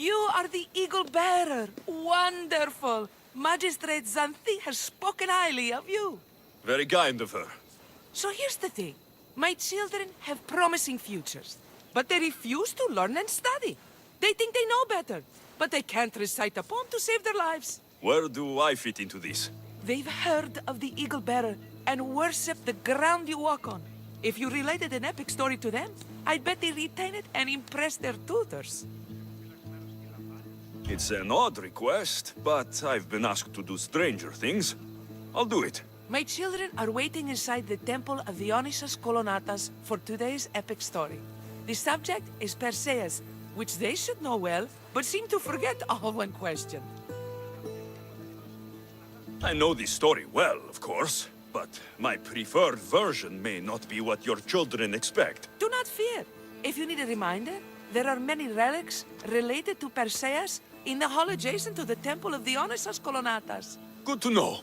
You are the eagle bearer. Wonderful. Magistrate Xanthi has spoken highly of you. Very kind of her. So here's the thing. My children have promising futures, but they refuse to learn and study. They think they know better, but they can't recite a poem to save their lives. Where do I fit into this? They've heard of the eagle bearer and worship the ground you walk on. If you related an epic story to them, I'd bet they retain it and impress their tutors. It's an odd request, but I've been asked to do stranger things. I'll do it. My children are waiting inside the temple of Dionysus Kolonatas for today's epic story. The subject is Perseus, which they should know well, but seem to forget all when questioned. I know this story well, of course, but my preferred version may not be what your children expect. Do not fear. If you need a reminder, there are many relics related to Perseus in the hall adjacent to the temple of Dionysus Kolonatas. Good to know.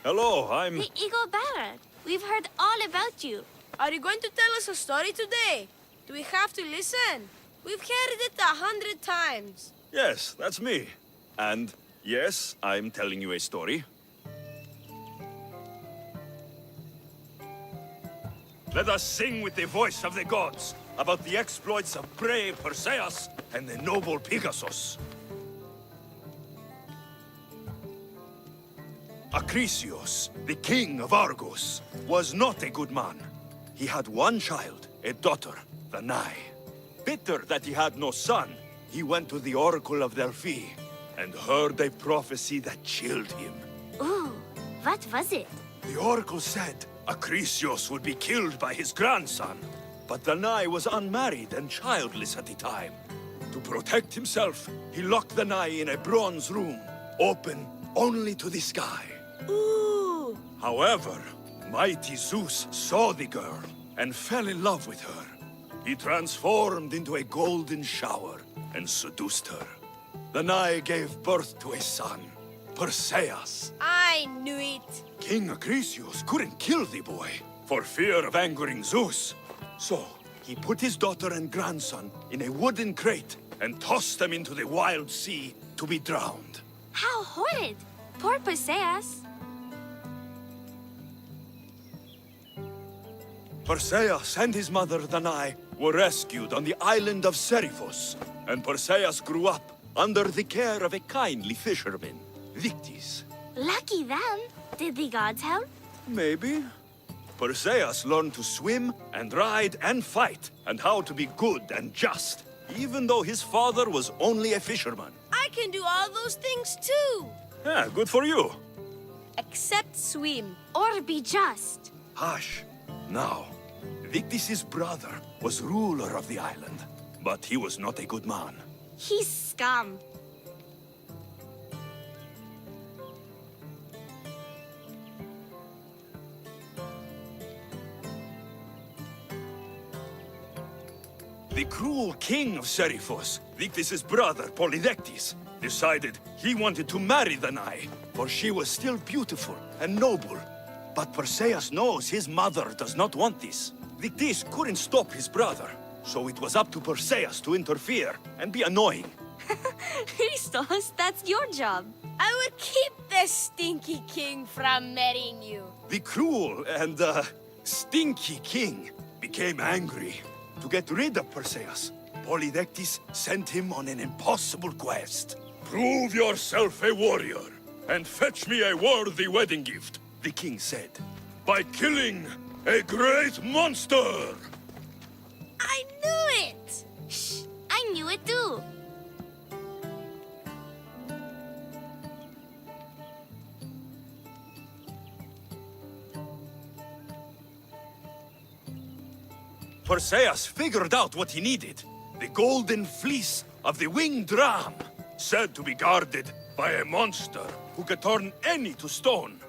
Hello, I'm... The Eagle Bearer. We've heard all about you. Are you going to tell us a story today? Do we have to listen? We've heard it 100 times. Yes, that's me. And yes, I'm telling you a story. Let us sing with the voice of the gods about the exploits of brave Perseus and the noble Pegasus. Acrisius, the king of Argos, was not a good man. He had one child, a daughter, Danae. Bitter that he had no son, he went to the oracle of Delphi and heard a prophecy that chilled him. Ooh, what was it? The oracle said Acrisius would be killed by his grandson. But Danae was unmarried and childless at the time. To protect himself, he locked Danae in a bronze room, open only to the sky. Ooh! However, mighty Zeus saw the girl and fell in love with her. He transformed into a golden shower and seduced her. Danae gave birth to a son, Perseus. I knew it. King Acrisius couldn't kill the boy for fear of angering Zeus. So, he put his daughter and grandson in a wooden crate and tossed them into the wild sea to be drowned. How horrid! Poor Perseus. Perseus and his mother Danae were rescued on the island of Seriphos, and Perseus grew up under the care of a kindly fisherman, Victis. Lucky them. Did the gods help? Maybe. Perseus learned to swim and ride and fight, and how to be good and just, even though his father was only a fisherman. I can do all those things too. Yeah, good for you. Except swim. Or be just. Hush. Now, Victis' brother was ruler of the island, but he was not a good man. He's scum. The cruel king of Seriphos, Victis' brother Polydectes, decided he wanted to marry Danae, for she was still beautiful and noble. But Perseus knows his mother does not want this. Victis couldn't stop his brother, so it was up to Perseus to interfere and be annoying. Christos, that's your job. I will keep the stinky king from marrying you. The cruel and, stinky king became angry. To get rid of Perseus, Polydectes sent him on an impossible quest. Prove yourself a warrior, and fetch me a worthy wedding gift, the king said, by killing a great monster! I knew it! Shh, I knew it too. Perseus figured out what he needed. The golden fleece of the winged ram, said to be guarded by a monster who could turn any to stone.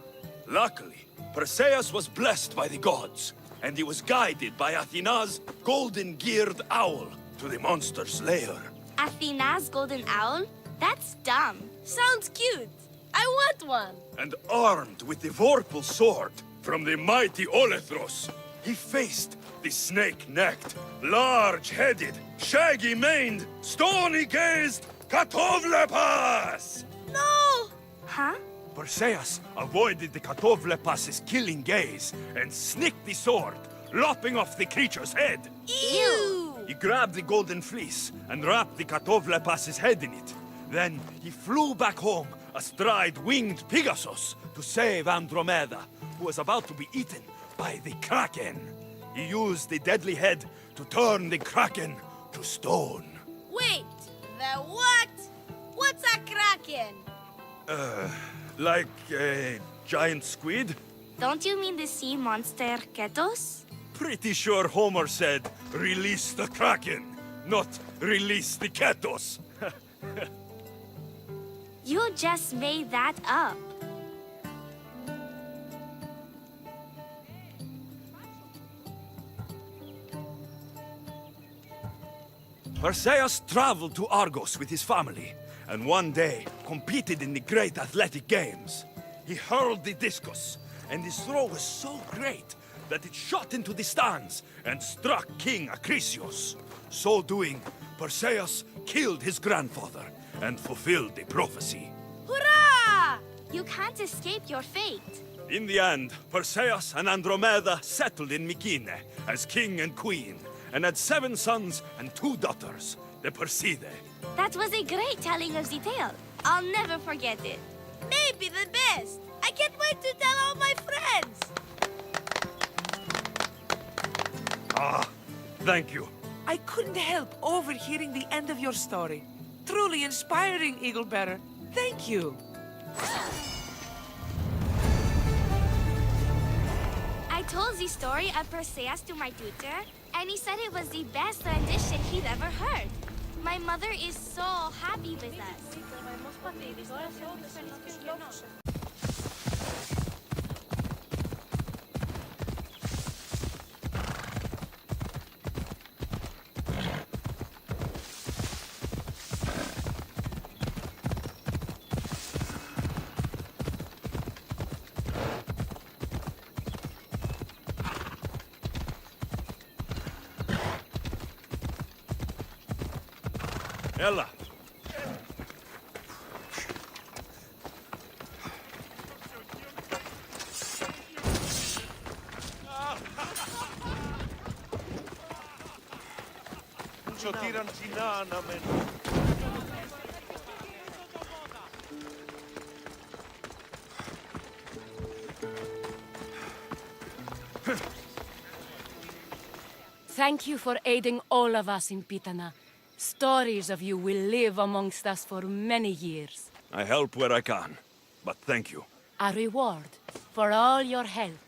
Luckily, Perseus was blessed by the gods, and he was guided by Athena's golden-geared owl to the monster's lair. Athena's golden owl? That's dumb. Sounds cute. I want one. And armed with the vorpal sword from the mighty Olethros, he faced the snake-necked, large-headed, shaggy-maned, stony-gazed Katovlepas! No! Huh? Perseus avoided the Katovlepas' killing gaze and snicked the sword, lopping off the creature's head. Ew! He grabbed the golden fleece and wrapped the Katovlepas' head in it. Then he flew back home astride winged Pegasus to save Andromeda, who was about to be eaten by the Kraken. He used the deadly head to turn the Kraken to stone. Wait, the what? What's a kraken? Like a giant squid? Don't you mean the sea monster Ketos? Pretty sure Homer said, release the Kraken, not release the Ketos. You just made that up. Perseus traveled to Argos with his family, and one day competed in the great athletic games. He hurled the discus, and his throw was so great that it shot into the stands and struck King Acrisius. So doing, Perseus killed his grandfather and fulfilled the prophecy. Hurrah! You can't escape your fate. In the end, Perseus and Andromeda settled in Mycenae as king and queen, and had 7 sons and 2 daughters, the Perseidae. That was a great telling of the tale. I'll never forget it. Maybe the best. I can't wait to tell all my friends. Ah, thank you. I couldn't help overhearing the end of your story. Truly inspiring, Eaglebearer. Thank you. I told the story of Perseus to my tutor, and he said it was the best rendition he'd ever heard. My mother is so happy with us. Ella. Thank you for aiding all of us in Pitana. Stories of you will live amongst us for many years. I help where I can, but thank you. A reward for all your help